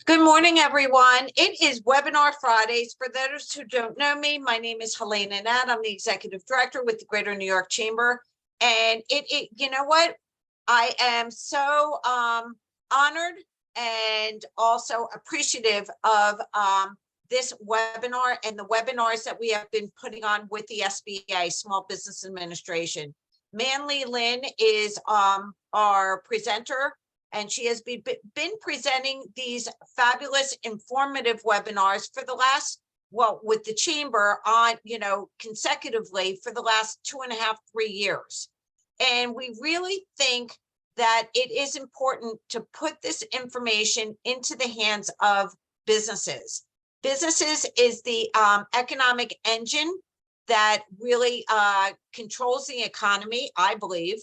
Good morning, everyone. It is Webinar Fridays. For those who don't know me, my name is Helena Nat. I'm the Executive Director with the Greater New York Chamber. And you know what? I am so honored and also appreciative of this webinar and the webinars that we have been putting on with the SBA, Small Business Administration. Manly Lynn is our presenter, and she has been presenting these fabulous, informative webinars for the last, well, with the Chamber on, consecutively for the last 2.5, 3 years. And we really think that it is important to put this information into the hands of businesses. Businesses is the economic engine that really controls the economy, I believe.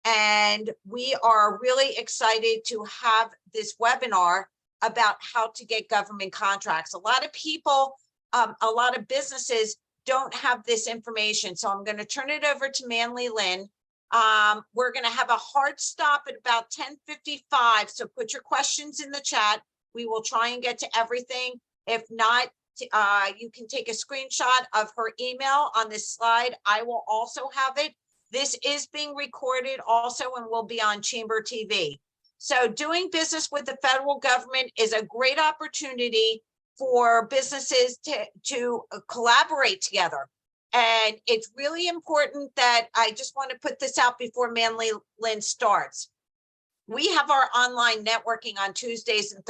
And we are really excited to have this webinar about how to get government contracts. A lot of people, a lot of businesses don't have this information. So I'm going to turn it over to Manly Lynn. We're going to have a hard stop at about 10:55. So put your questions in the chat. We will try and get to everything. If not, you can take a screenshot of her email on this slide. I will also have it. This is being recorded also and will be on Chamber TV. So doing business with the federal government is a great opportunity for businesses to collaborate together. And it's really important that I just want to put this out before Manly Lynn starts. We have our online networking on Tuesdays and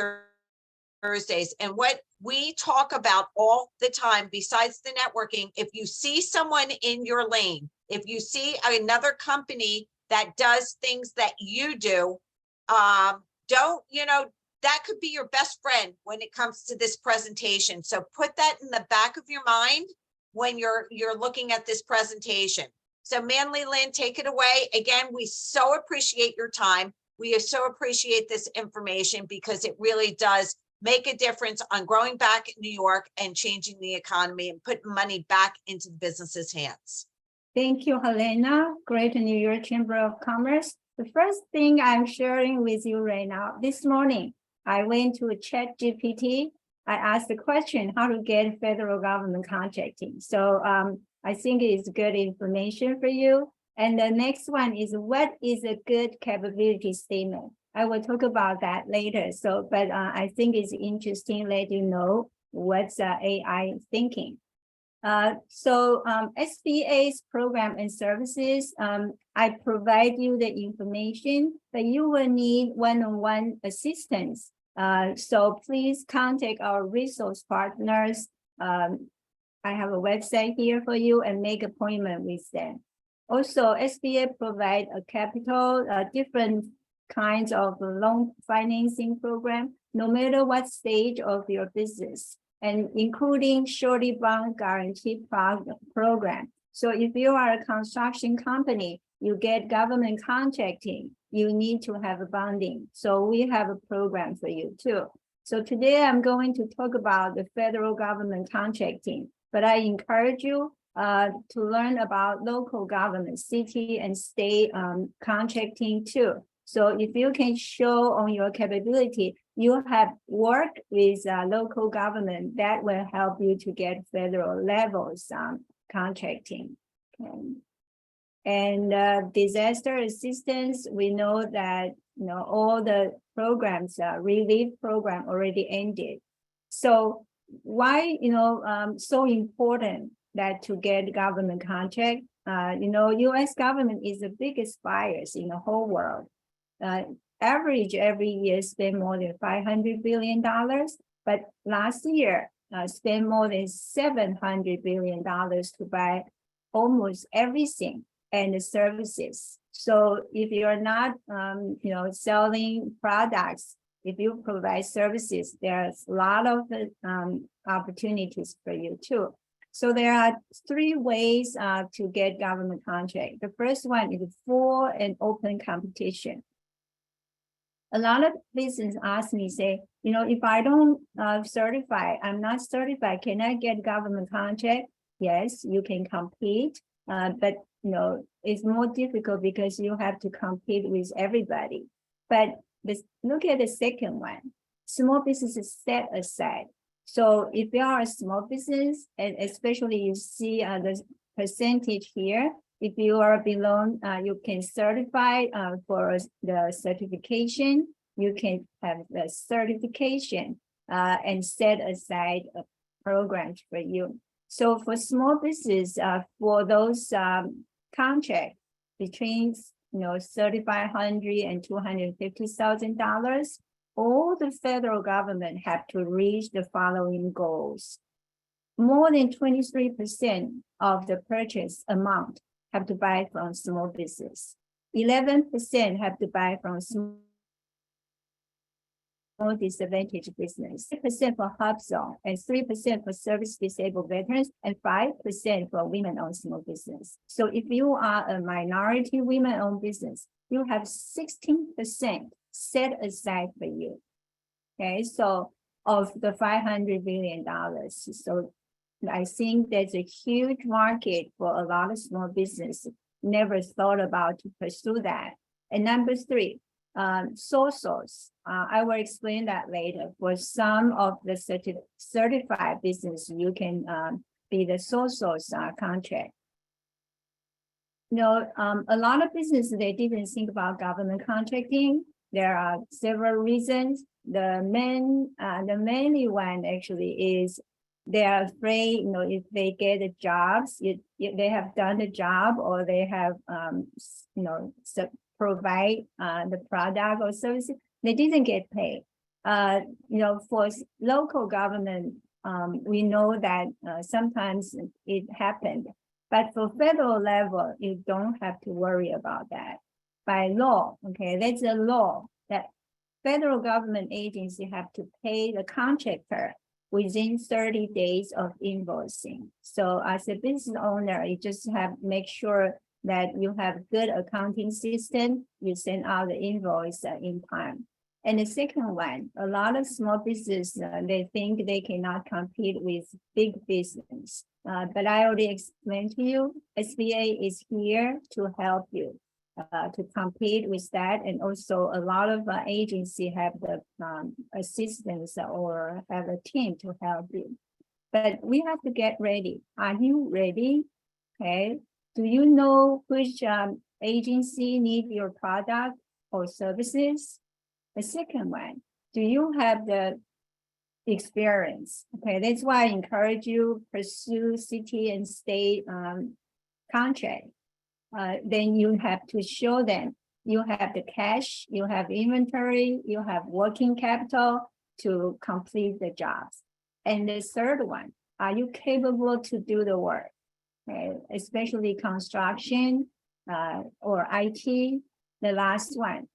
Thursdays. And what we talk about all the time, besides the networking, if you see someone in your lane, if you see another company that does things that you do, that could be your best friend when it comes to this presentation. So put that in the back of your mind when you're looking at this presentation. So Manly Lynn, take it away. Again, we so appreciate your time. We so appreciate this information because it really does make a difference on growing back in New York and changing the economy and putting money back into the businesses' hands. Thank you, Helena. Greater New York Chamber of Commerce. The first thing I'm sharing with you right now, this morning, I went to ChatGPT. I asked the question, how to get federal government contracting. So I think it's good information for you. And the next one is, what is a good capability statement? I will talk about that later. So, but I think it's interesting, let you know what's AI thinking. SBA's program and services, I provide you the information, but you will need one-on-one assistance. So please contact our resource partners. I have a website here for you and make appointment with them. Also, SBA provide a capital, different kinds of loan financing program, no matter what stage of your business, and including surety bond guarantee program. So if you are a construction company, you get government contracting, you need to have a bonding. So we have a program for you too. So today I'm going to talk about the federal government contracting, but I encourage you to learn about local government, city and state contracting too. So if you can show on your capability, you have worked with local government, that will help you to get federal levels contracting. Okay. And disaster assistance, we know that all the programs, relief program already ended. So why so important that to get government contract? U.S. government is the biggest buyers in the whole world. Average every year spend more than $500 billion, but last year spent more than $700 billion to buy almost everything and the services. So if you're not, selling products, if you provide services, there's a lot of opportunities for you too. So there are 3 ways to get government contract. The first one is full and open competition. A lot of business ask me, say, if I don't certify, I'm not certified, can I get government contract? Yes, you can compete, but it's more difficult because you have to compete with everybody. But look at the second one. small businesses set aside. So if you are a small business, and especially you see the percentage here, if you are below, you can certify for the certification, you can have the certification and set aside programs for you. So for small business, for those contracts between $3,500 and $250,000, all the federal government have to reach the following goals. More than 23% of the purchase amount have to buy from small business. 11% have to buy from small disadvantaged business, 3% for HUBZone, and 3% for service disabled veterans, and 5% for women-owned small business. So if you are a minority women-owned business, you have 16% set aside for you. Okay, so of the $500 billion. So I think there's a huge market for a lot of small business. Never thought about to pursue that. And number three, sole source. I will explain that later. For some of the certified business, you can be the sole source contract. A lot of businesses, they didn't think about government contracting. There are several reasons. The mainly one actually is they are afraid, if they get the jobs, they have done the job, or they have, provide the product or services, they didn't get paid. For local government, we know that sometimes it happened, but for federal level, you don't have to worry about that. By law, okay, that's a law that federal government agency have to pay the contractor within 30 days of invoicing. So as a business owner, you just have to make sure that you have good accounting system, you send out the invoice in time. And the second one, a lot of small business, they think they cannot compete with big business. But I already explained to you, SBA is here to help you to compete with that. And also a lot of agencies have the assistance or have a team to help you. But we have to get ready. Are you ready? Okay. Do you know which agency need your product or services? The second one, do you have the experience? Okay, that's why I encourage you pursue city and state contract. Then you have to show them you have the cash, you have inventory, you have working capital to complete the jobs. And the third one, are you capable to do the work? Okay, especially construction or IT. The last one,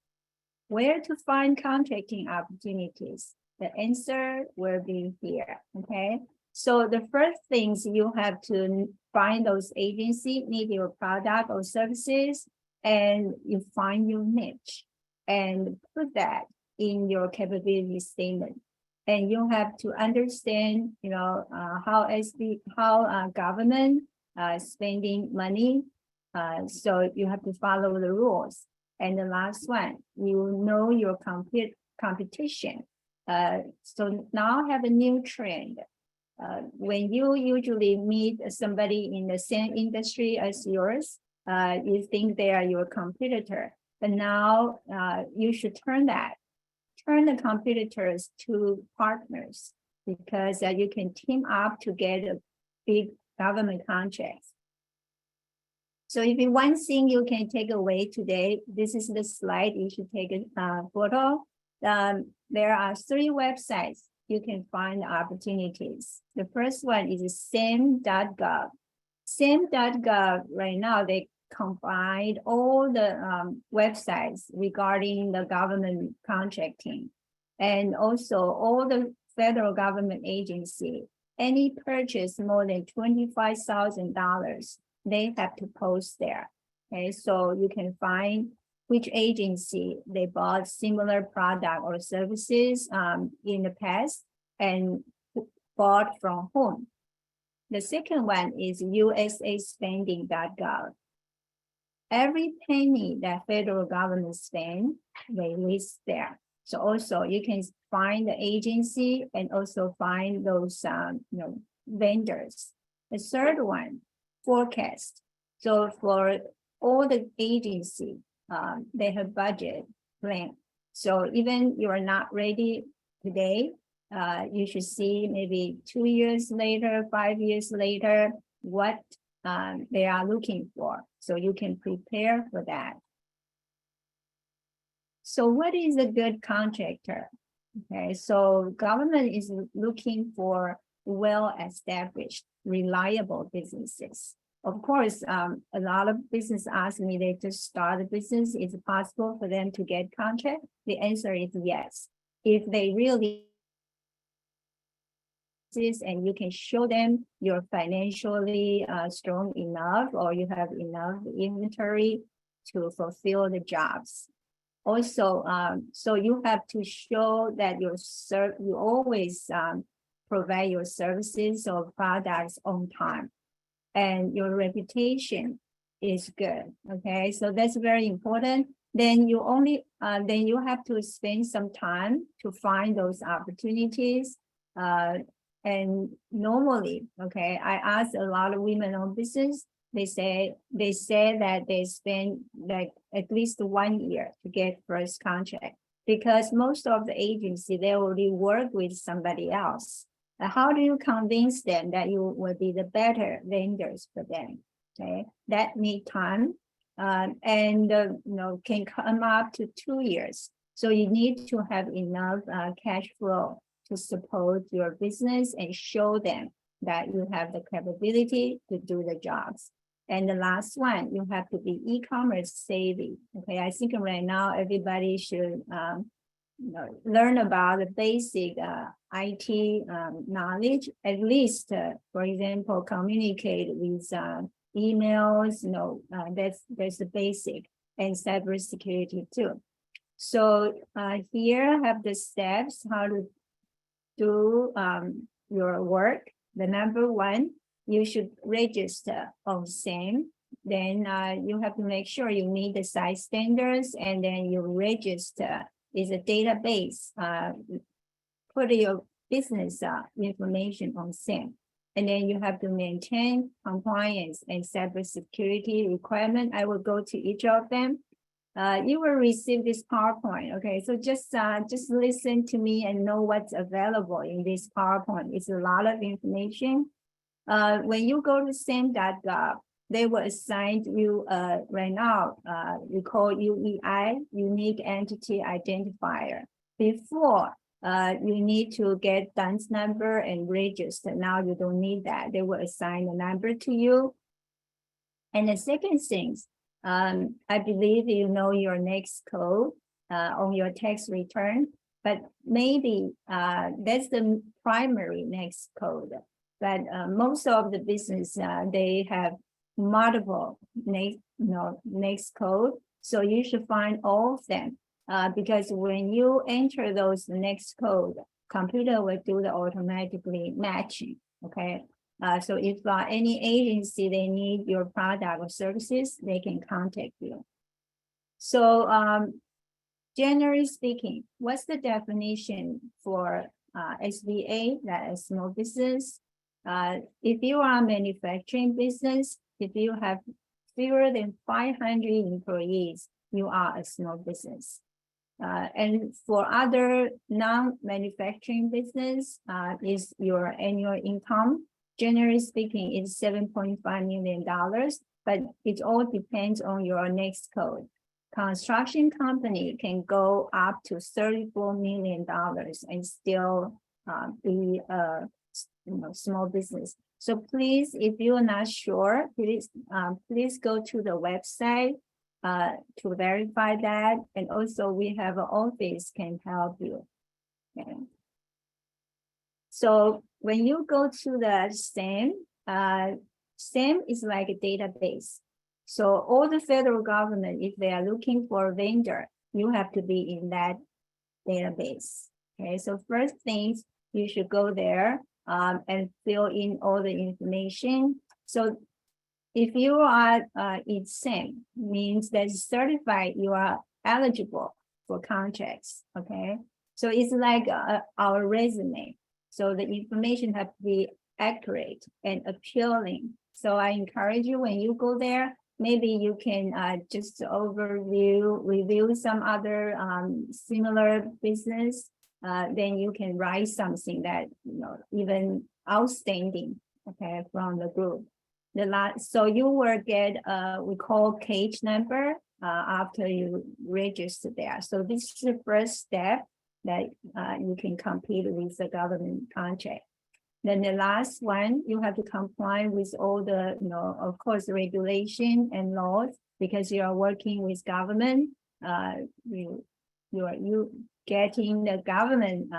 where to find contracting opportunities? The answer will be here, okay? So the first things you have to find those agencies need your product or services, and you find your niche and put that in your capability statement. And you have to understand, how government spending money. So you have to follow the rules. And the last one, you know your competition. So now I have a new trend. When you usually meet somebody in the same industry as yours, you think they are your competitor. But now you should turn the competitors to partners, because you can team up to get a big government contracts. So if you one thing you can take away today, this is the slide, you should take a photo. There are 3 websites you can find opportunities. The first one is SAM.gov. SAM.gov right now, they combine all the websites regarding the government contracting, and also all the federal government agency. Any purchase more than $25,000, they have to post there. Okay, so you can find which agency they bought similar product or services in the past and bought from whom. The second one is usaspending.gov. Every penny that federal government spend, they list there. So also you can find the agency and also find those vendors. The third one, forecast. So for all the agency, they have budget plan. So even you are not ready today, you should see maybe 2 years later, 5 years later, what they are looking for. So you can prepare for that. So what is a good contractor? Okay, so government is looking for well-established, reliable businesses. Of course, a lot of business ask me, they just start a business. Is it possible for them to get contract? The answer is yes. If they really and you can show them you're financially strong enough or you have enough inventory to fulfill the jobs. Also, so you have to show that you always provide your services or products on time, and your reputation is good. Okay, so that's very important. Then you have to spend some time to find those opportunities. And normally, okay, I ask a lot of women-owned business. They say that they spend like at least 1 year to get first contract, because most of the agency, they already work with somebody else. How do you convince them that you will be the better vendors for them? Okay, that need time, and can come up to 2 years. So you need to have enough cash flow to support your business and show them that you have the capability to do the jobs. And the last one, you have to be e-commerce savvy. Okay, I think right now everybody should learn about the basic IT knowledge, at least, for example, communicate with emails. That's the basic, and cybersecurity too. So here I have the steps how to do your work. The number one, you should register on SAM. Then you have to make sure you meet the site standards, and then you register is a database. Put your business information on SAM. And then you have to maintain compliance and cybersecurity requirement. I will go to each of them. You will receive this PowerPoint. Okay, so just listen to me and know what's available in this PowerPoint. It's a lot of information. When you go to SAM.gov, they will assign you right now, we call UEI, Unique Entity Identifier. Before, you need to get DUNS number and register. Now you don't need that. They will assign a number to you. And the second thing, I believe you know your next code on your tax return, but maybe that's the primary next code. But most of the business, they have multiple next code. So you should find all of them because when you enter those next code, computer will do the automatically matching, okay? So if any agency, they need your product or services, they can contact you. So generally speaking, what's the definition for SBA, that is small business? If you are a manufacturing business, if you have fewer than 500 employees, you are a small business. And for other non-manufacturing business, is your annual income. Generally speaking, it's $7.5 million, but it all depends on your next code. Construction company can go up to $34 million and still be a small business. So please, if you're not sure, please go to the website to verify that. And also we have an office can help you. Okay. So when you go to the SAM, SAM is like a database. So all the federal government, if they are looking for a vendor, you have to be in that database. Okay, so first things, you should go there and fill in all the information. So if you are in SAM, means that certified you are eligible for contracts, okay? So it's like our resume. So the information have to be accurate and appealing. So I encourage you when you go there, maybe you can just review some other similar business. Then you can write something that, even outstanding, okay, from the group. So you will get we call cage number after you register there. So this is the first step that you can compete with the government contract. Then the last one, you have to comply with all the, of course, regulation and laws, because you are working with government. You getting the government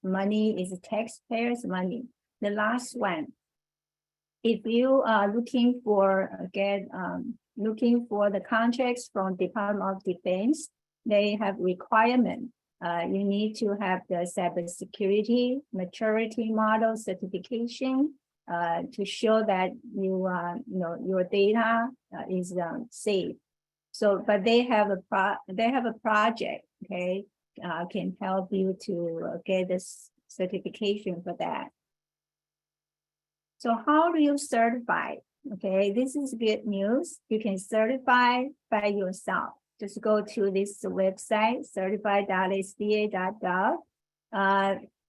money is taxpayers' money. The last one, if you are looking for the contracts from Department of Defense, they have requirement. You need to have the cybersecurity maturity model certification to show that your data is safe. So, but they have a project, okay, can help you to get this certification for that. So how do you certify? Okay, this is good news. You can certify by yourself. Just go to this website, certified.sba.gov.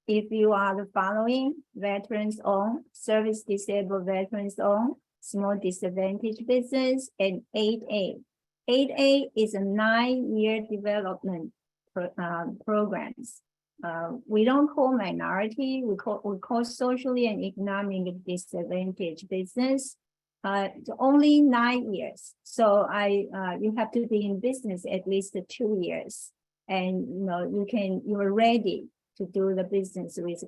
If you are the following: veterans owned, service disabled veterans owned, small disadvantaged business, and 8A. 8A is a 9-year development programs. We don't call minority, we call socially and economically disadvantaged business. It's only 9 years. So you have to be in business at least 2 years. And you're ready to do the business with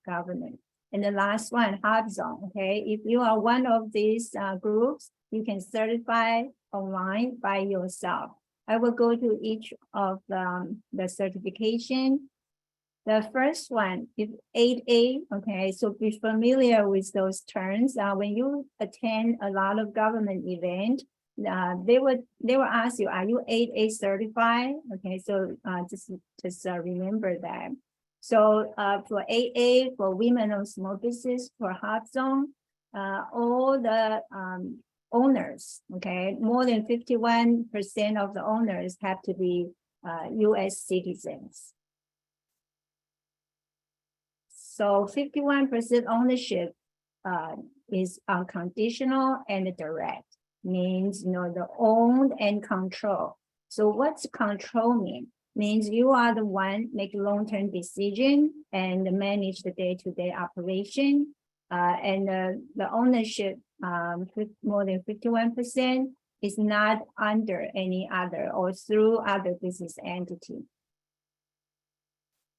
government. And the last one, HUBZone, okay? If you are one of these groups, you can certify online by yourself. I will go to each of the certification. The first one is 8A, okay? So be familiar with those terms. When you attend a lot of government event, they will ask you, are you 8A certified? Okay, so just remember that. So for 8A, for women-owned small business, for HUBZone, all the owners, okay, more than 51% of the owners have to be US citizens. So 51% ownership is unconditional and direct, means the owned and control. So what's control mean? Means you are the one make long-term decision and manage the day-to-day operation. And the ownership more than 51% is not under any other or through other business entity.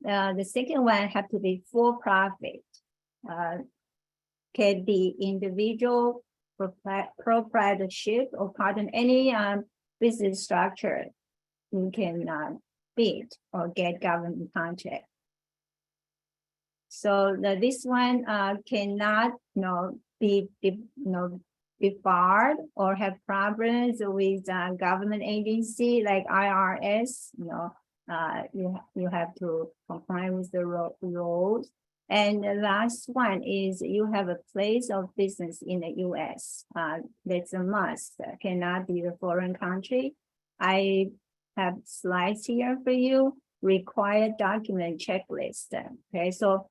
The second one have to be for profit. Can be individual proprietorship or part of any business structure. You can bid or get government contract. So this one cannot be barred or have problems with government agency like IRS. You have to comply with the rules. And the last one is you have a place of business in the US. That's a must, cannot be the foreign country. I have slides here for you, required document checklist. Okay, so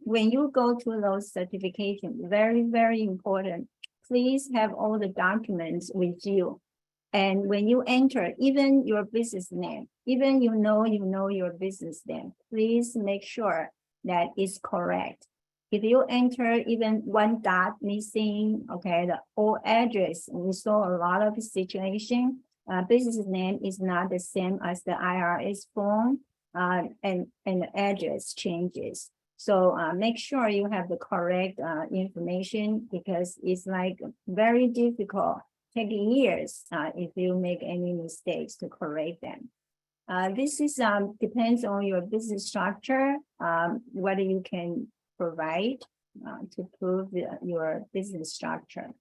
when you go to those certifications, very, very important, please have all the documents with you. And when you enter, even your business name, even you know your business name, please make sure that is correct. If you enter even one dot missing, okay, the old address, we saw a lot of situation. Business name is not the same as the IRS form, and the address changes. So make sure you have the correct information, because it's like very difficult, taking years if you make any mistakes to correct them. This is depends on your business structure, whether you can provide to prove your business structure.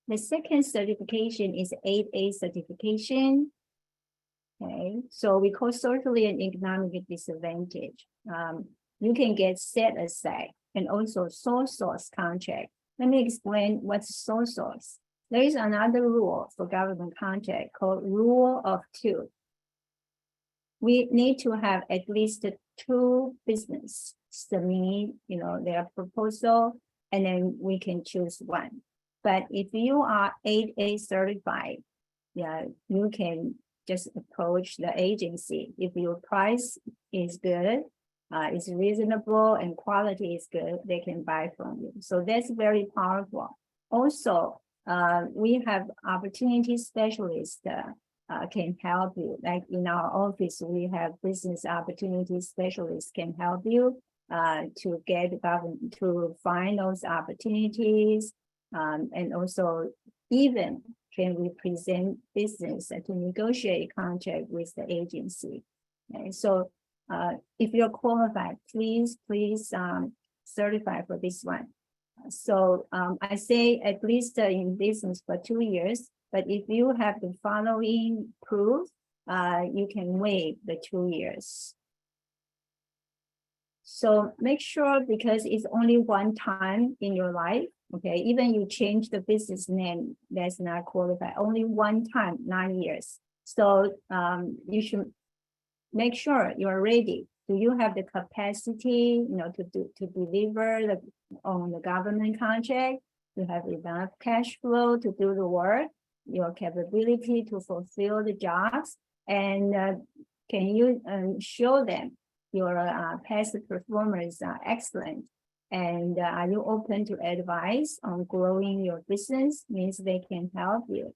The second certification is 8A certification. Okay, so we call socially and economic disadvantage. You can get set aside and also sole source contract. Let me explain what's sole source. There is another rule for government contract called rule of two. We need to have at least two business submit, their proposal, and then we can choose one. But if you are 8A certified, you can just approach the agency. If your price is good, is reasonable, and quality is good, they can buy from you. So that's very powerful. Also, we have opportunity specialists can help you. Like in our office, we have business opportunity specialists can help you to get government to find those opportunities, and also even can represent business to negotiate contract with the agency. Okay, so if you're qualified, please certify for this one. So I say at least in business for 2 years, but if you have the following proof, you can waive the 2 years. So make sure, because it's only one time in your life, okay, even you change the business name, that's not qualified, only one time, 9 years. So you should make sure you're ready. Do you have the capacity, to deliver on the government contract? You have enough cash flow to do the work, your capability to fulfill the jobs, and can you show them your past performance are excellent? And are you open to advice on growing your business? Means they can help you.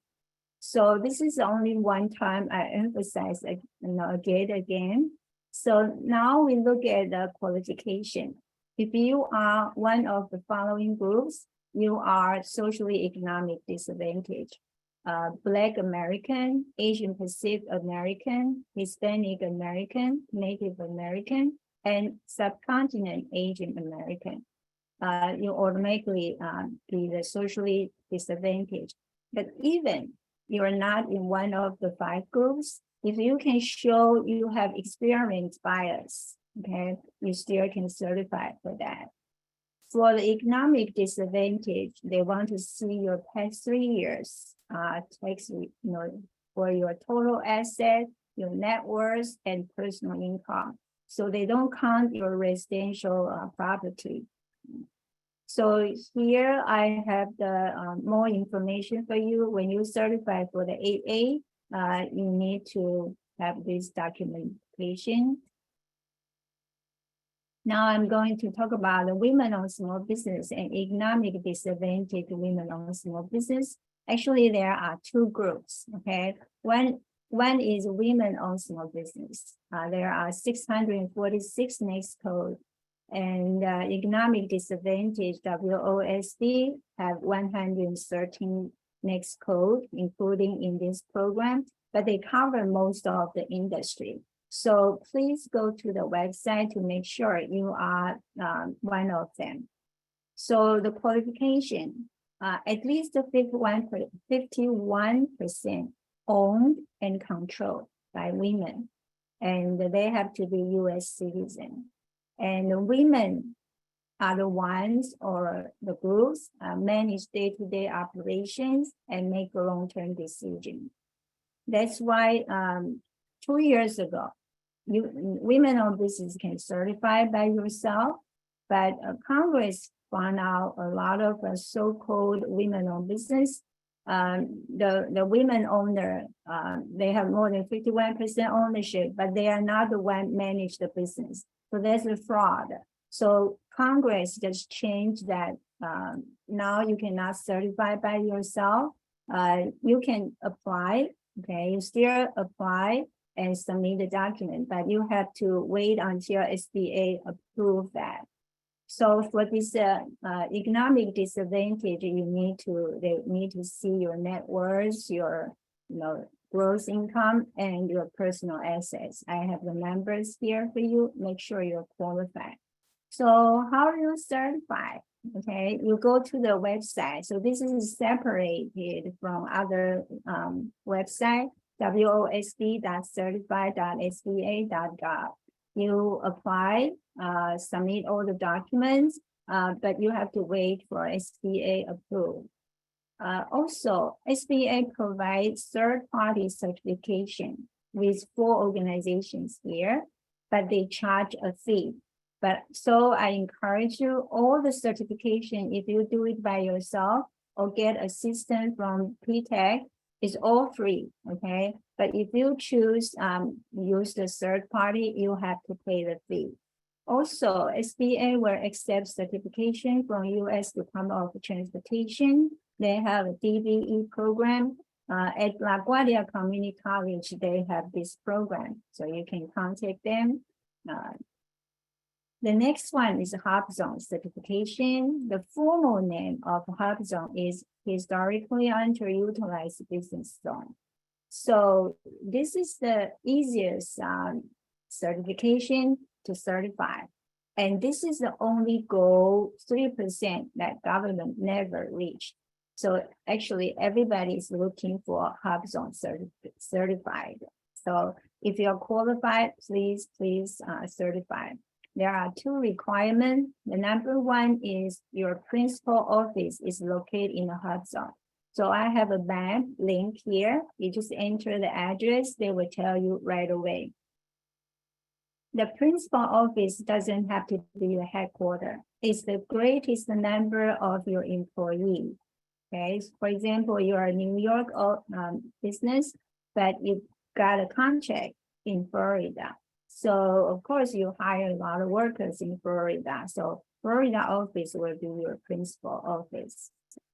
So this is only one time I emphasize again. So now we look at the qualification. If you are one of the following groups, you are socially economic disadvantage. Black American, Asian Pacific American, Hispanic American, Native American, and subcontinent Asian American. You automatically be the socially disadvantaged. But even you are not in one of the 5 groups, if you can show you have experienced bias, okay, you still can certify for that. For the economic disadvantage, they want to see your past 3 years tax, for your total asset, your net worth, and personal income. So they don't count your residential property. So here I have the more information for you. When you certify for the 8A, you need to have this documentation. Now I'm going to talk about the women-owned small business and economic disadvantage women-owned small business. Actually, there are 2 groups, okay? One is women-owned small business. There are 646 next code, and economic disadvantage, WOSD, have 113 next code, including in this program, but they cover most of the industry. So please go to the website to make sure you are one of them. So the qualification, at least 51% owned and controlled by women, and they have to be US citizen. And the women are the ones or the groups manage day-to-day operations and make a long-term decision. That's why 2 years ago, women-owned business can certify by yourself, but Congress found out a lot of so-called women-owned business. The women owner, they have more than 51% ownership, but they are not the one manage the business. So that's a fraud. So Congress just changed that. Now you cannot certify by yourself. You can apply, okay? You still apply and submit the document, but you have to wait until SBA approve that. So for this economic disadvantage, they need to see your net worth, your gross income, and your personal assets. I have the numbers here for you. Make sure you're qualified. So how do you certify? Okay, you go to the website. So this is separated from other website. wosd.certified.sba.gov. You apply, submit all the documents, but you have to wait for SBA approval. Also, SBA provides third-party certification with 4 organizations here, but they charge a fee. But so I encourage you, all the certification, if you do it by yourself or get assistance from PTech, is all free, okay? But if you choose use the third party, you have to pay the fee. Also, SBA will accept certification from U.S. Department of Transportation. They have a DBE program. At LaGuardia Community College, they have this program, so you can contact them. The next one is HUBZone Certification. The formal name of HUBZone is Historically Underutilized Business Zone. So this is the easiest certification to certify. And this is the only goal, 3% that government never reached. So actually everybody is looking for HUBZone certified. So if you're qualified, please certify. There are 2 requirements. The number 1 is your principal office is located in a HUBZone. So I have a map link here. You just enter the address, they will tell you right away. The principal office doesn't have to be the headquarters. It's the greatest number of your employees. Okay, so for example, you are a New York business, but you've got a contract in Florida. So of course you hire a lot of workers in Florida. So Florida office will be your principal office.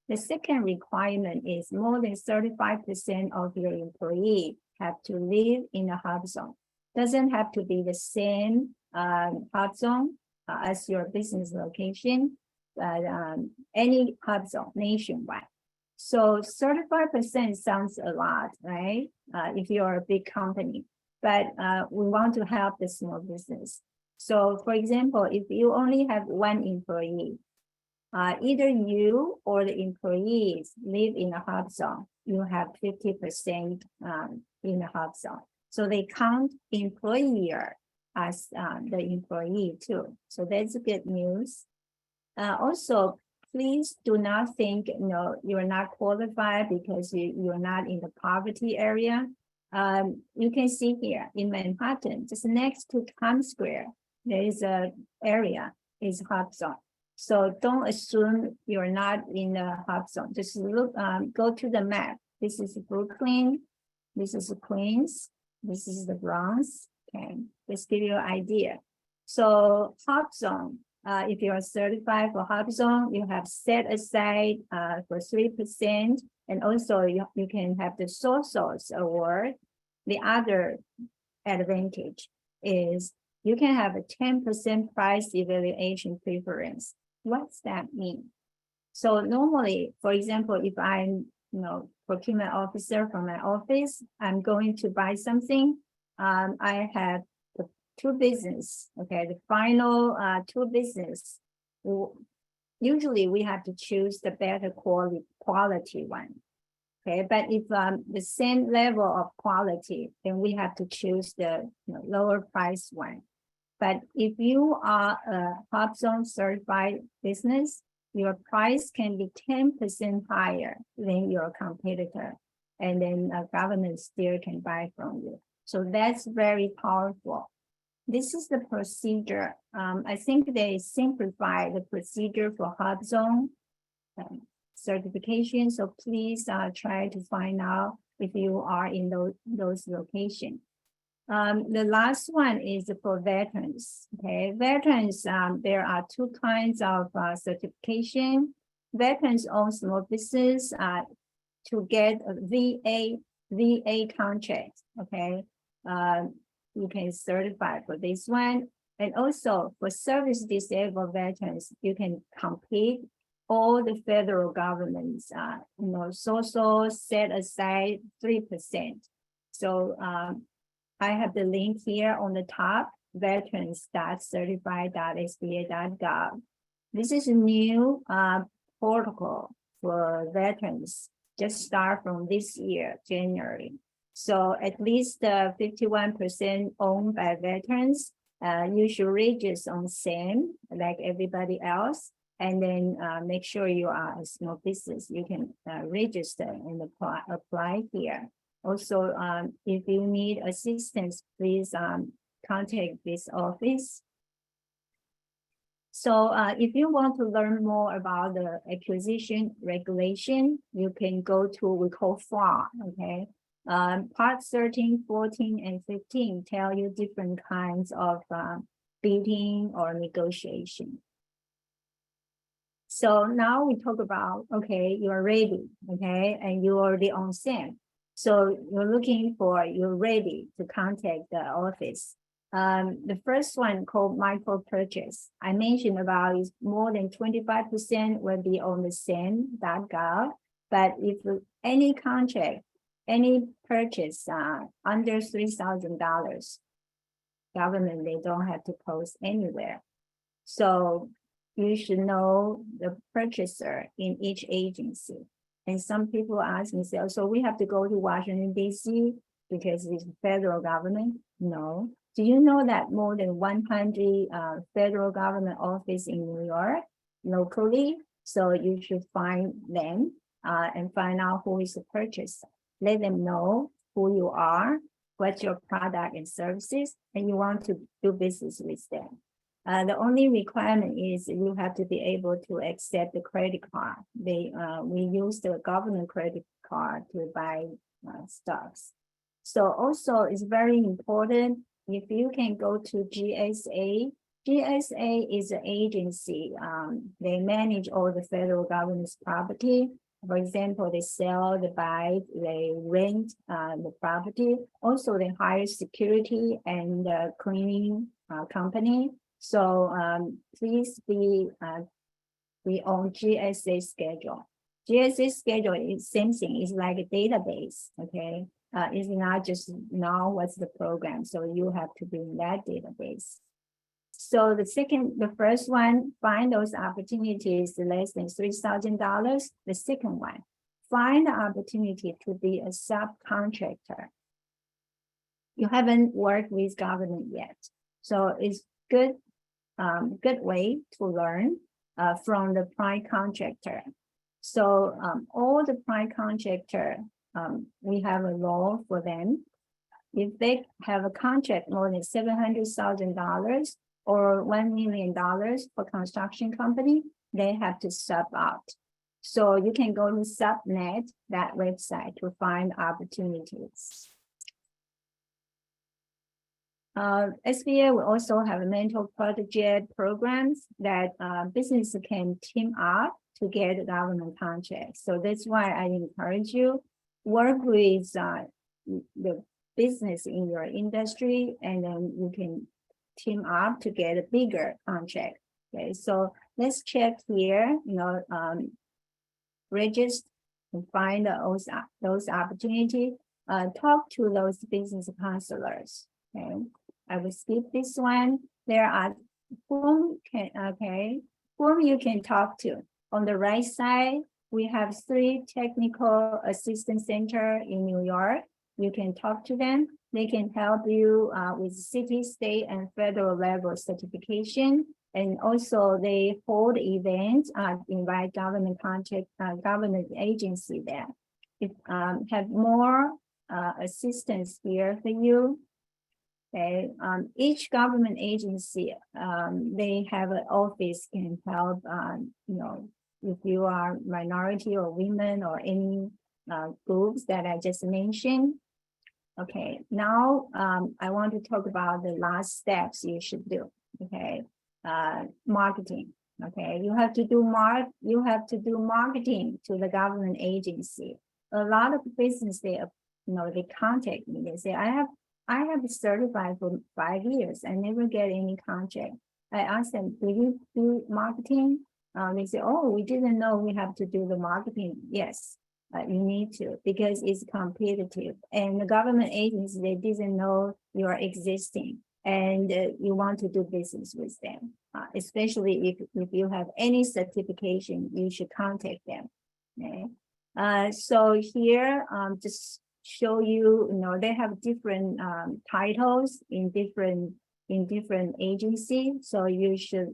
The second requirement is more than 35% of your employees have to live in a HUBZone. Doesn't have to be the same HUBZone as your business location, but any HUBZone nationwide. So 35% sounds a lot, right? If you're a big company, but we want to help the small business. So for example, if you only have 1 employee, either you or the employees live in a HUBZone, you have 50% in a HUBZone. So they count employer as the employee too. So that's good news. Also, please do not think you're not qualified because you're not in the poverty area. You can see here in Manhattan, just next to Times Square, there is a area is HUBZone. So don't assume you're not in the HUBZone. Just look, go to the map. This is Brooklyn. This is Queens. This is the Bronx. Okay, just give you an idea. So HUBZone, if you are certified for HUBZone, you have set aside for 3%, and also you can have the sole source award. The other advantage is you can have a 10% price evaluation preference. What's that mean? So normally, for example, if I'm procurement officer from my office, I'm going to buy something. I have the 2 business. Okay, the final 2 business. Usually we have to choose the better quality one. Okay, but if the same level of quality, then we have to choose the lower price one. But if you are a HUBZone certified business, your price can be 10% higher than your competitor, and then the government still can buy from you. So that's very powerful. This is the procedure. I think they simplify the procedure for HUBZone certification. So please try to find out if you are in those locations. The last one is for veterans. Okay, veterans, there are 2 kinds of certification. Veterans own small business to get a VA contract. Okay, you can certify for this one. And also for service disabled veterans, you can complete all the federal government's social set aside 3%. So I have the link here on the top, veterans.certified.sba.gov. This is a new protocol for veterans, just start from this year, January. So at least 51% owned by veterans. You should register on SAM like everybody else. And then make sure you are a small business. You can register and apply here. Also, if you need assistance, please contact this office. So if you want to learn more about the acquisition regulation, you can go to we call FAR, okay? Part 13, 14, and 15 tell you different kinds of bidding or negotiation. So now we talk about, okay, you're ready, okay, and you're already on SAM. So you're ready to contact the office. The first one called micro purchase. I mentioned about is more than 25% will be on the SAM.gov. But if any contract, any purchase under $3,000, government, they don't have to post anywhere. So you should know the purchaser in each agency. And some people ask me, so we have to go to Washington, D.C. because it's federal government? No. Do you know that more than 100 federal government office in New York locally? So you should find them and find out who is the purchaser. Let them know who you are, what's your product and services, and you want to do business with them. The only requirement is you have to be able to accept the credit card. We use the government credit card to buy stocks. So also it's very important if you can go to GSA. GSA is an agency. They manage all the federal government's property. For example, they sell, they buy, they rent the property. Also, they hire security and cleaning company. So please be on GSA schedule. GSA schedule is same thing. It's like a database. Okay, it's not just now what's the program. So you have to be in that database. So the first one, find those opportunities less than $3,000. The second one, find the opportunity to be a subcontractor. You haven't worked with government yet, so it's good way to learn from the prime contractor. So all the prime contractor, we have a law for them. If they have a contract more than $700,000 or $1 million for construction company, they have to sub out. So you can go to Subnet, that website, to find opportunities. SBA will also have mental project programs that businesses can team up to get a government contract. So that's why I encourage you, work with the business in your industry, and then you can team up to get a bigger contract. Okay, so let's check here, register and find those opportunities. Talk to those business counselors. Okay, I will skip this one. There are whom you can talk to. On the right side, we have 3 technical assistance centers in New York. You can talk to them. They can help you with city, state, and federal level certification. And also they hold events, invite government government agency there. If have more assistance here for you. Okay, each government agency, they have an office can help, if you are minority or women or any groups that I just mentioned. Okay, now I want to talk about the last steps you should do. Okay, marketing. Okay, you have to do marketing to the government agency. A lot of business they contact me. They say, I have certified for 5 years. I never get any contract. I ask them, do you do marketing? They say, oh, we didn't know we have to do the marketing. Yes, you need to, because it's competitive. And the government agency, they didn't know you are existing and you want to do business with them. Especially if you have any certification, you should contact them. Okay. So here, just show you, they have different titles in different agencies. So you should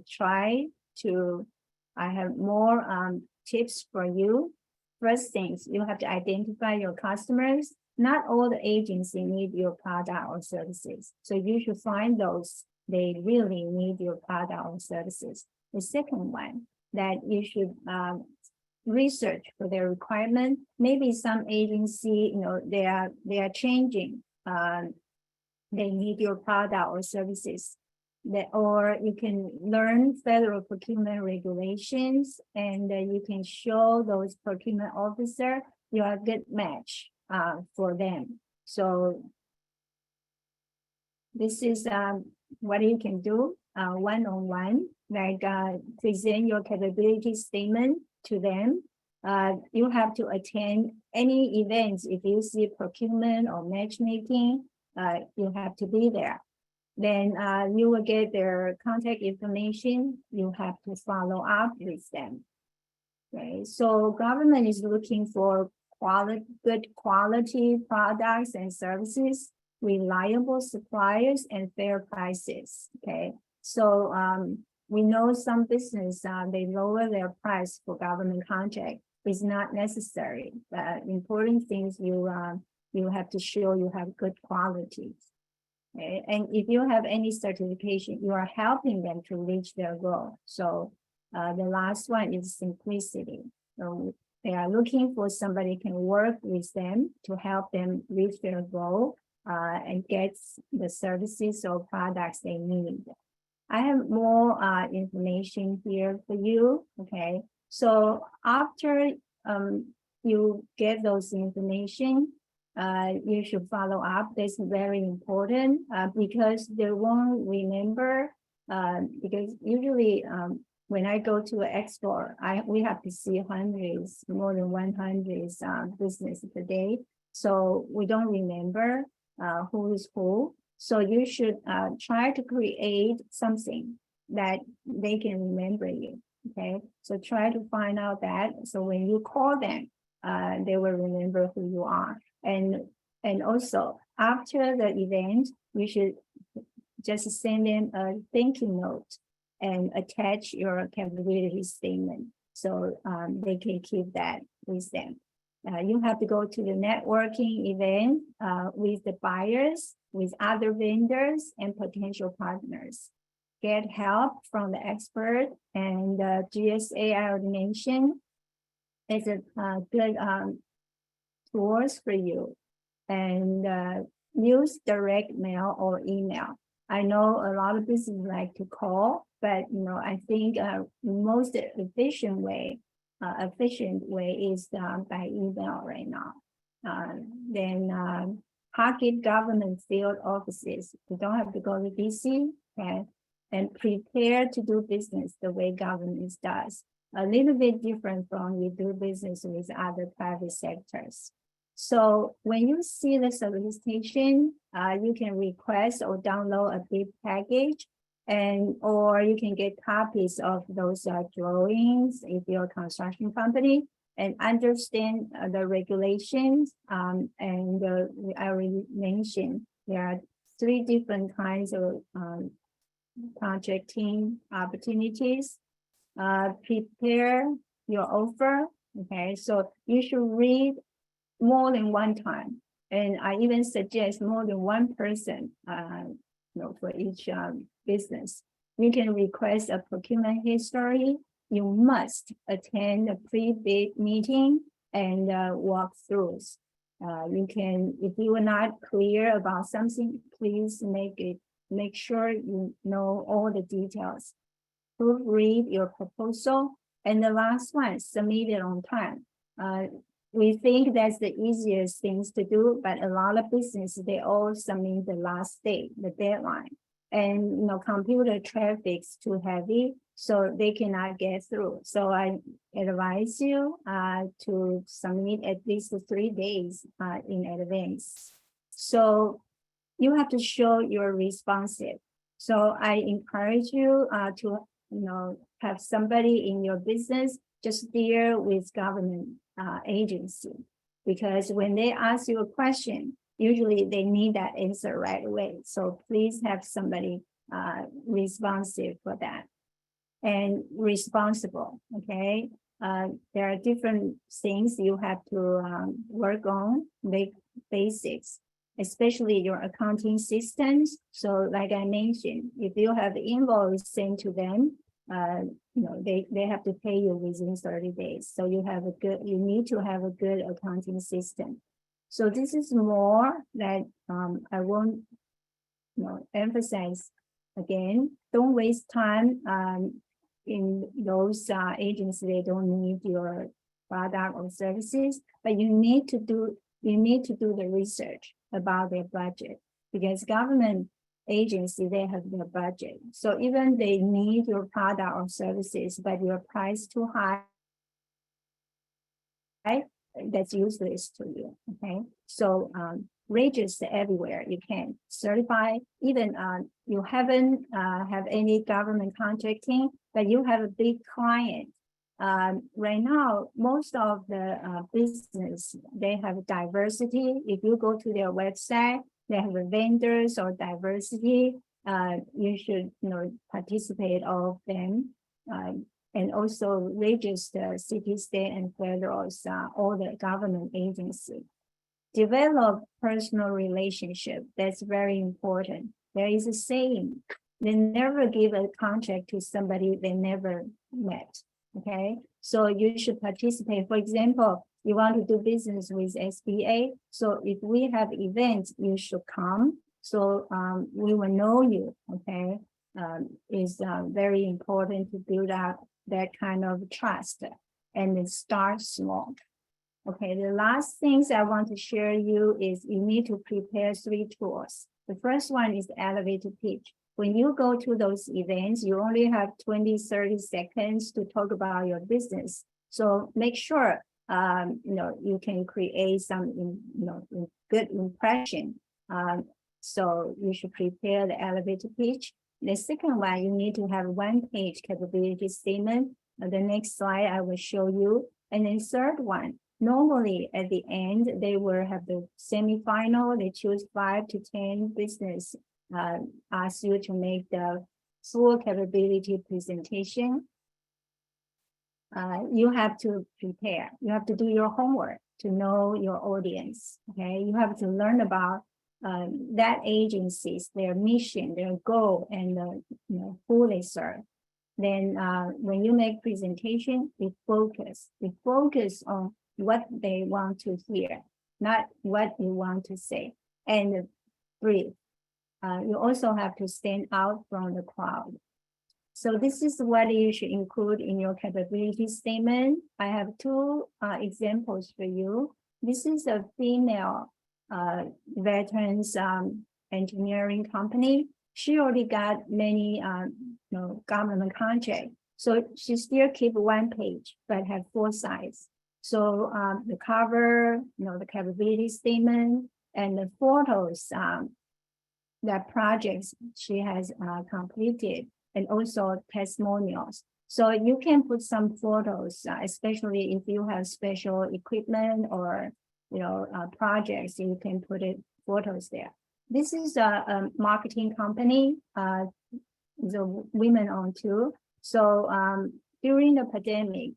try to. I have more tips for you. First things, you have to identify your customers. Not all the agencies need your product or services. So you should find those they really need your product or services. The second one, that you should research for their requirement. Maybe some agency, they are changing. They need your product or services. Or you can learn federal procurement regulations, and you can show those procurement officer you are a good match for them. So this is what you can do one-on-one, like present your capability statement to them. You have to attend any events. If you see procurement or matchmaking, you have to be there. Then you will get their contact information. You have to follow up with them. Okay, so government is looking for good quality products and services, reliable suppliers, and fair prices. Okay, so we know some business they lower their price for government contract. It's not necessary. The important things you have to show you have good quality. Okay? And if you have any certification, you are helping them to reach their goal. So the last one is simplicity. So they are looking for somebody can work with them to help them reach their goal and get the services or products they need. I have more information here for you. Okay, so after you get those information, you should follow up. That's very important because they won't remember. Because usually when I go to an expo, we have to see hundreds, more than 100 business per day. So we don't remember who is who. So you should try to create something that they can remember you. Okay, so try to find out that. So when you call them, they will remember who you are. And also after the event, you should just send them a thank you note and attach your capability statement so they can keep that with them. You have to go to the networking event with the buyers, with other vendors and potential partners. Get help from the expert, and GSA automation is a good tools for you. And use direct mail or email. I know a lot of businesses like to call, but I think most efficient way is by email right now. Then target government field offices. You don't have to go to DC, okay? And prepare to do business the way government does. A little bit different from you do business with other private sectors. So when you see the solicitation, you can request or download a bid package, or you can get copies of those drawings if you're a construction company, and understand the regulations. And I already mentioned there are 3 different kinds of contracting opportunities. Prepare your offer. Okay, so you should read more than one time, and I even suggest more than one person for each business. You can request a procurement history. You must attend a pre-bid meeting and walkthroughs. You can, if you are not clear about something, please make sure you know all the details. Proofread your proposal, and the last one, submit it on time. We think that's the easiest things to do, but a lot of business, they all submit the last day, the deadline. And computer traffic's too heavy, so they cannot get through. So I advise you to submit at least 3 days in advance. So you have to show you're responsive. So I encourage you to have somebody in your business just deal with government agency. because when they ask you a question, usually they need that answer right away. So please have somebody responsive for that and responsible, okay? There are different things you have to work on, basics, especially your accounting systems. So like I mentioned, if you have the invoice sent to them, they have to pay you within 30 days. So you need to have a good accounting system. So this is more that I won't emphasize again. Don't waste time in those agencies. They don't need your product or services, but you need to do the research about their budget, because government agency, they have their budget. So even they need your product or services, but your price too high, that's useless to you. Okay, so register everywhere you can, certify. Even you haven't have any government contracting, but you have a big client. Right now, most of the business, they have diversity. If you go to their website, they have vendors or diversity. You should participate all of them. And also register city, state, and federals, all the government agencies. Develop personal relationship. That's very important. There is a saying, they never give a contract to somebody they never met. Okay, so you should participate. For example, you want to do business with SBA. So if we have events, you should come. So we will know you. Okay, is very important to build up that kind of trust and then start small. Okay, the last things I want to share you is you need to prepare 3 tools. The first one is the elevator pitch. When you go to those events, you only have 20-30 seconds to talk about your business. So make sure you can create some good impression. So you should prepare the elevator pitch. The second one, you need to have 1-page capability statement. The next slide I will show you. And then third one, normally at the end, they will have the semifinal. They choose 5 to 10 business, ask you to make the full capability presentation. You have to prepare. You have to do your homework to know your audience. Okay, you have to learn about that agencies, their mission, their goal, and who they serve. Then when you make presentation, we focus on what they want to hear, not what you want to say. And breathe. You also have to stand out from the crowd. So this is what you should include in your capability statement. I have 2 examples for you. This is a female veterans engineering company. She already got many government contract. So she still keep 1 page, but have 4 sides. So the cover, the capability statement, and the photos, that projects she has completed, and also testimonials. So you can put some photos, especially if you have special equipment or projects, you can put photos there. This is a marketing company, the women-owned too. So during the pandemic,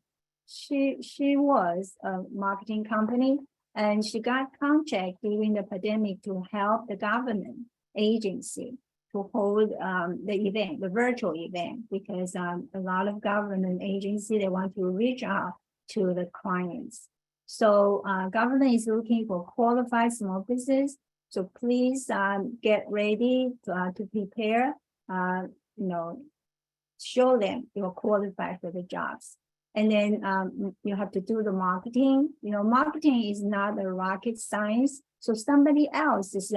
she was a marketing company, and she got contract during the pandemic to help the government agency to hold the event, the virtual event, because a lot of government agency, they want to reach out to the clients. So government is looking for qualified small business. So please get ready to prepare, show them you're qualified for the jobs. And then you have to do the marketing. Marketing is not a rocket science. So somebody else's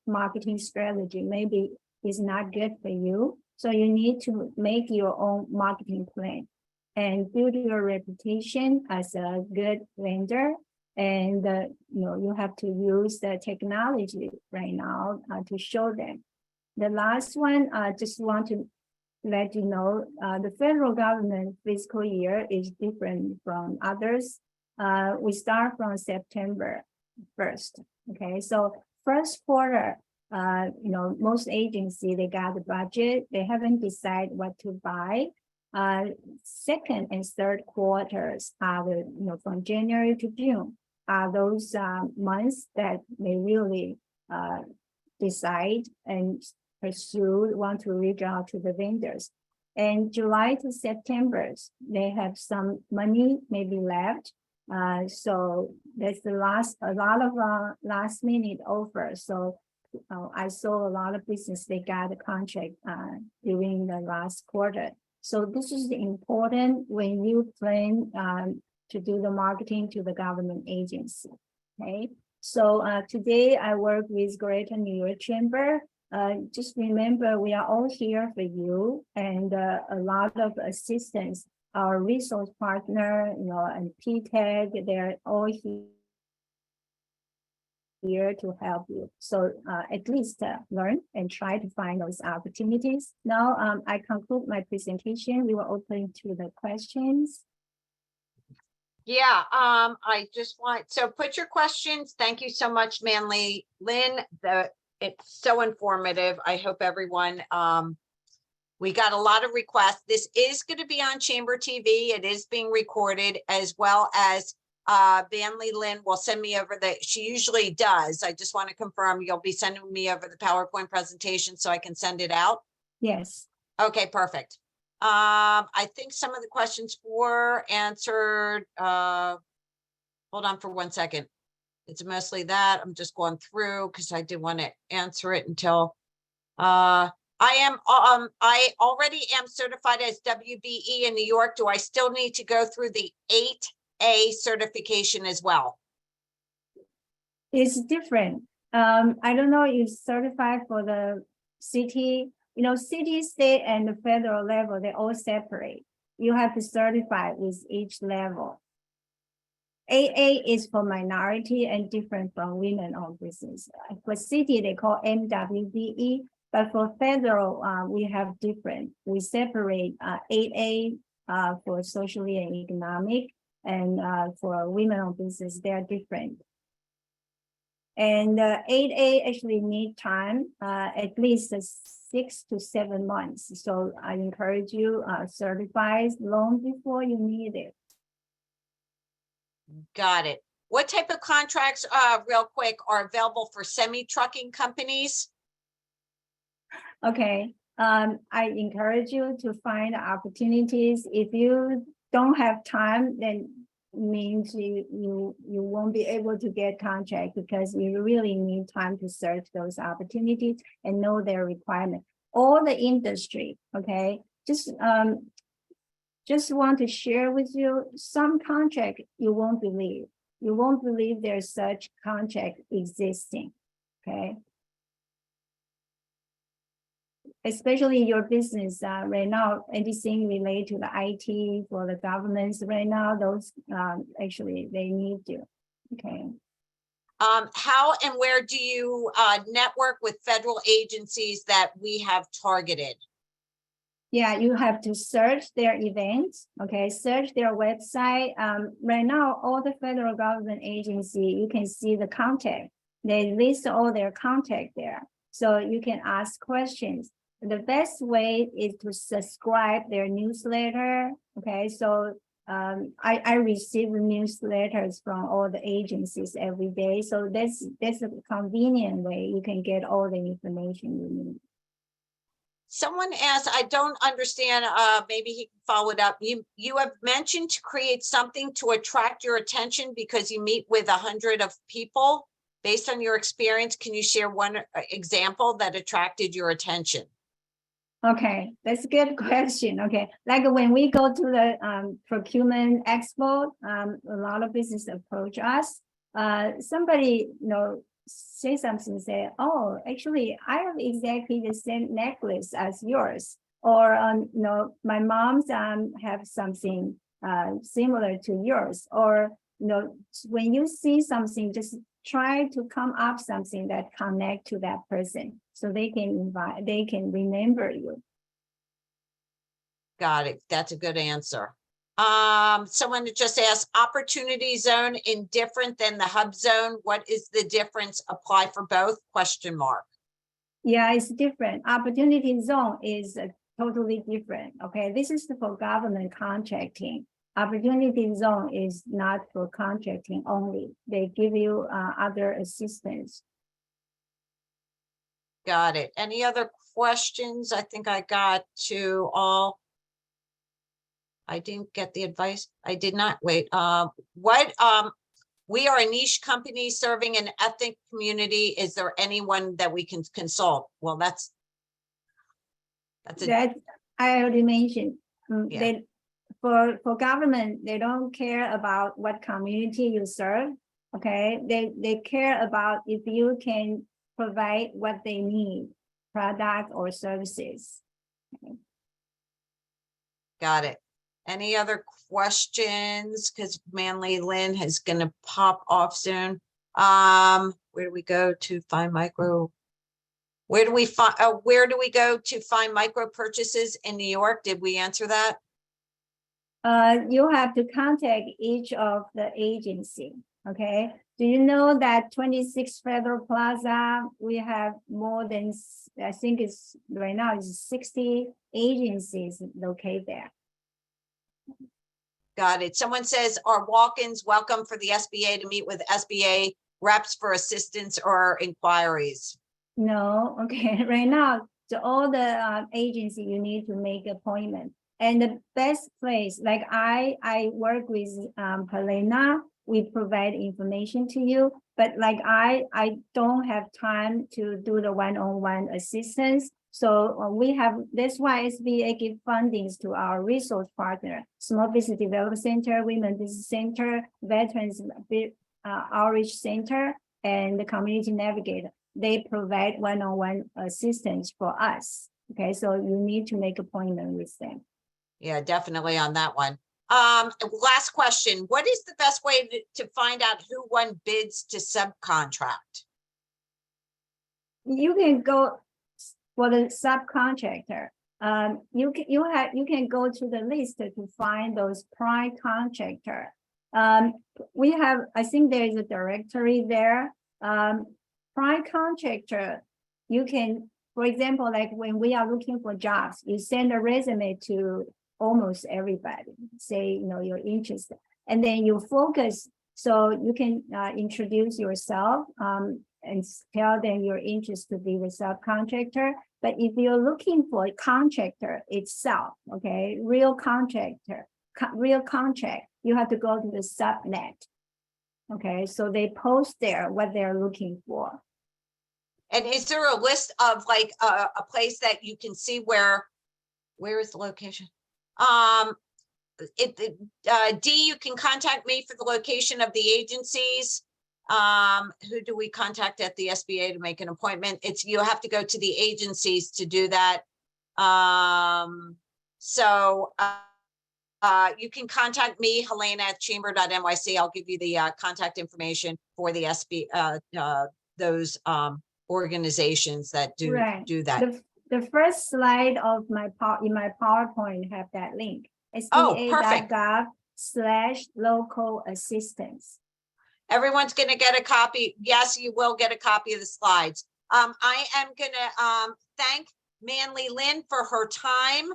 marketing strategy maybe is not good for you. So you need to make your own marketing plan and build your reputation as a good vendor. And you have to use the technology right now to show them. The last one, I just want to let you know, the federal government fiscal year is different from others. we start from September 1st. Okay, so first quarter, most agency, they got the budget, they haven't decided what to buy. Second and third quarters are from January to June are those months that they really decide and pursue, want to reach out to the vendors. And July to September, they have some money maybe left. So that's a lot of last minute offers. So I saw a lot of business, they got a contract during the last quarter. So this is important when you plan to do the marketing to the government agency. Okay. So today I work with Greater New York Chamber. Just remember, we are all here for you, and a lot of assistance. Our resource partner, and PTAG, they're all here to help you. So at least learn and try to find those opportunities. Now I conclude my presentation. We will open to the questions. Yeah, I just want, so put your questions. Thank you so much, Manly Lynn. It's so informative. I hope everyone, we got a lot of requests. This is going to be on Chamber TV. It is being recorded, as well as Manly Lynn will send me over she usually does. I just want to confirm you'll be sending me over the PowerPoint presentation so I can send it out. Yes. Okay, perfect. I think some of the questions were answered. Hold on for 1 second. It's mostly that. I'm just going through because I did want to answer it until I already am certified as WBE in New York. Do I still need to go through the 8A certification as well? It's different. I don't know, you certified for the city, city, state, and the federal level, they all separate. You have to certify with each level. AA is for minority and different from women-owned business. For city, they call MWBE, but for federal, we have different. We separate 8A for socially and economic, and for women-owned business, they are different. And 8A actually need time, at least 6 to 7 months. So I encourage you certify long before you need it. Got it. What type of contracts, real quick, are available for semi-trucking companies? Okay, I encourage you to find opportunities. If you don't have time, then means you won't be able to get contract, because you really need time to search those opportunities and know their requirement. All the industry, okay, just want to share with you some contract you won't believe. You won't believe there's such contract existing, okay? Especially your business right now, anything related to the IT for the governments right now, those actually they need you, okay? How and where do you network with federal agencies that we have targeted? Yeah, you have to search their events, okay? Search their website. Right now, all the federal government agency, you can see the contact. They list all their contact there. So you can ask questions. The best way is to subscribe their newsletter, okay? So I receive newsletters from all the agencies every day. So that's a convenient way you can get all the information you need. Someone asked, I don't understand, maybe he can follow it up. You have mentioned to create something to attract your attention because you meet with 100 of people. Based on your experience, can you share one example that attracted your attention? Okay, that's a good question. Okay, like when we go to the procurement expo, a lot of business approach us. Somebody, say something, say, oh, actually, I have exactly the same necklace as yours. Or, my mom's have something similar to yours. Or, when you see something, just try to come up something that connect to that person so they can remember you. Got it. That's a good answer. Someone just asked, opportunity zone indifferent than the hub zone. What is the difference? Apply for both? Question mark. Yeah, it's different. Opportunity zone is totally different. Okay, this is for government contracting. Opportunity zone is not for contracting only. They give you other assistance. Got it. Any other questions? I think I got to all. I didn't get the advice. I did not. Wait, we are a niche company serving an ethnic community. Is there anyone that we can consult? Well, that's That I already mentioned. Yeah. They for government, they don't care about what community you serve. Okay, they care about if you can provide what they need, product or services. Okay. Got it. Any other questions? Because Manly Lynn is going to pop off soon. Where do we go to find micro? Where do we go to find micro purchases in New York? Did we answer that? You have to contact each of the agency. Okay. Do you know that 26 Federal Plaza, we have more than, I think it's right now it's 60 agencies located there. Got it. Someone says, are walk-ins welcome for the SBA to meet with SBA reps for assistance or inquiries? No, okay. Right now, all the agency, you need to make appointment. And the best place, like I work with Helena, we provide information to you, but like I don't have time to do the one-on-one assistance. So that's why SBA give fundings to our resource partner, Small Business Development Center, Women Business Center, Veterans Outreach Center, and the Community Navigator. They provide one-on-one assistance for us. Okay, so you need to make appointment with them. Yeah, definitely on that one. Last question. What is the best way to find out who won bids to subcontract? You can go for the subcontractor. You can go to the list to find those prime contractor. We have, I think there is a directory there. Prime contractor, you can, for example, like when we are looking for jobs, you send a resume to almost everybody, say, you're interested, and then you focus. So you can introduce yourself and tell them you're interested to be the subcontractor. But if you're looking for a contractor itself, okay, real contract, you have to go to the subnet. Okay, so they post there what they're looking for. And is there a list of like a place that you can see where is the location? D, you can contact me for the location of the agencies. Who do we contact at the SBA to make an appointment? You have to go to the agencies to do that. You can contact me, Helena at chamber.nyc. I'll give you the contact information for the those organizations that do that. The first slide of my PowerPoint have that link. SBA.gov/local assistance. Everyone's going to get a copy. Yes, you will get a copy of the slides. I am going to thank Manly Lynn for her time.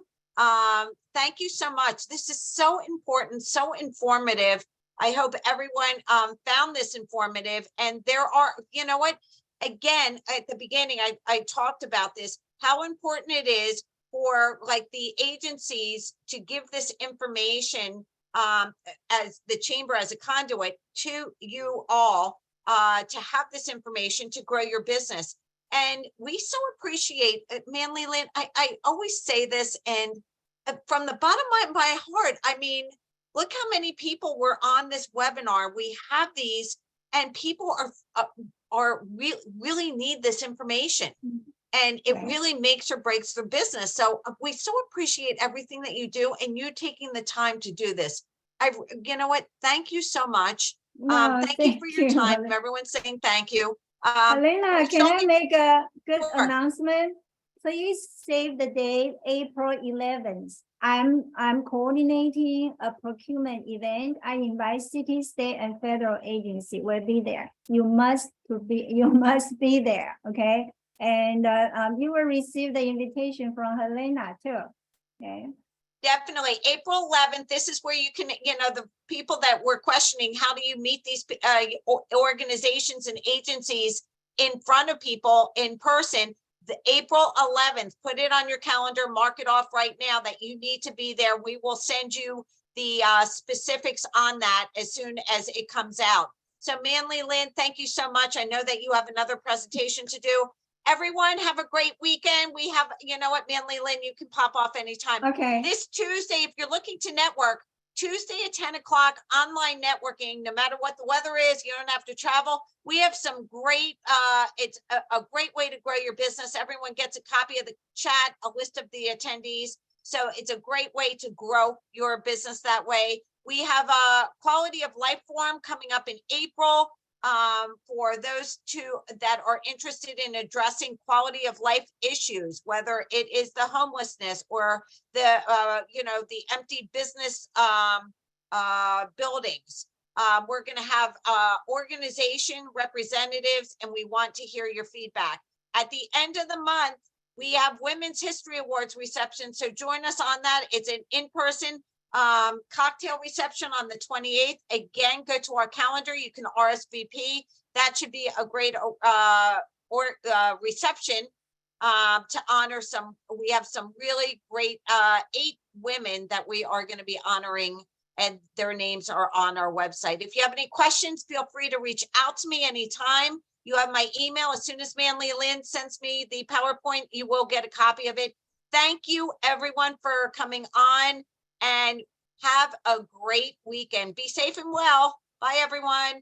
Thank you so much. This is so important, so informative. I hope everyone found this informative. And there are, you know what, again, at the beginning, I talked about this, how important it is for like the agencies to give this information as the chamber, as a conduit to you all, to have this information to grow your business. And we so appreciate it, Manly Lynn. I always say this, and from the bottom of my heart, I mean, look how many people were on this webinar. We have these, and people really need this information. And it really makes or breaks their business. So we so appreciate everything that you do and you taking the time to do this. You know what? Thank you so much. Thank you for your time. Everyone's saying thank you. Helena, can I make a good announcement? please save the date, April 11th. I'm coordinating a procurement event. I invite city, state, and federal agency will be there. You must be there, okay? And you will receive the invitation from Helena too, okay? Definitely. April 11th, this is where you can, the people that were questioning, how do you meet these organizations and agencies in front of people in person? The April 11th, put it on your calendar, mark it off right now that you need to be there. We will send you the specifics on that as soon as it comes out. So Manly Lynn, thank you so much. I know that you have another presentation to do. Everyone have a great weekend. We have, you know what, Manly Lynn, you can pop off anytime. Okay. This Tuesday, if you're looking to network, Tuesday at 10 o'clock, online networking, no matter what the weather is, you don't have to travel. We have some great, it's a great way to grow your business. Everyone gets a copy of the chat, a list of the attendees. So it's a great way to grow your business that way. We have a quality of life forum coming up in April. For those two that are interested in addressing quality of life issues, whether it is the homelessness or the, the empty business buildings. We're going to have organization representatives, and we want to hear your feedback. At the end of the month, we have Women's History Awards reception. So join us on that. It's an in-person cocktail reception on the 28th. Again, go to our calendar. You can RSVP. That should be a great reception to honor some. We have some really great 8 women that we are going to be honoring, and their names are on our website. If you have any questions, feel free to reach out to me anytime. You have my email. As soon as Manly Lynn sends me the PowerPoint, you will get a copy of it. Thank you, everyone, for coming on. And have a great weekend. Be safe and well. Bye, everyone.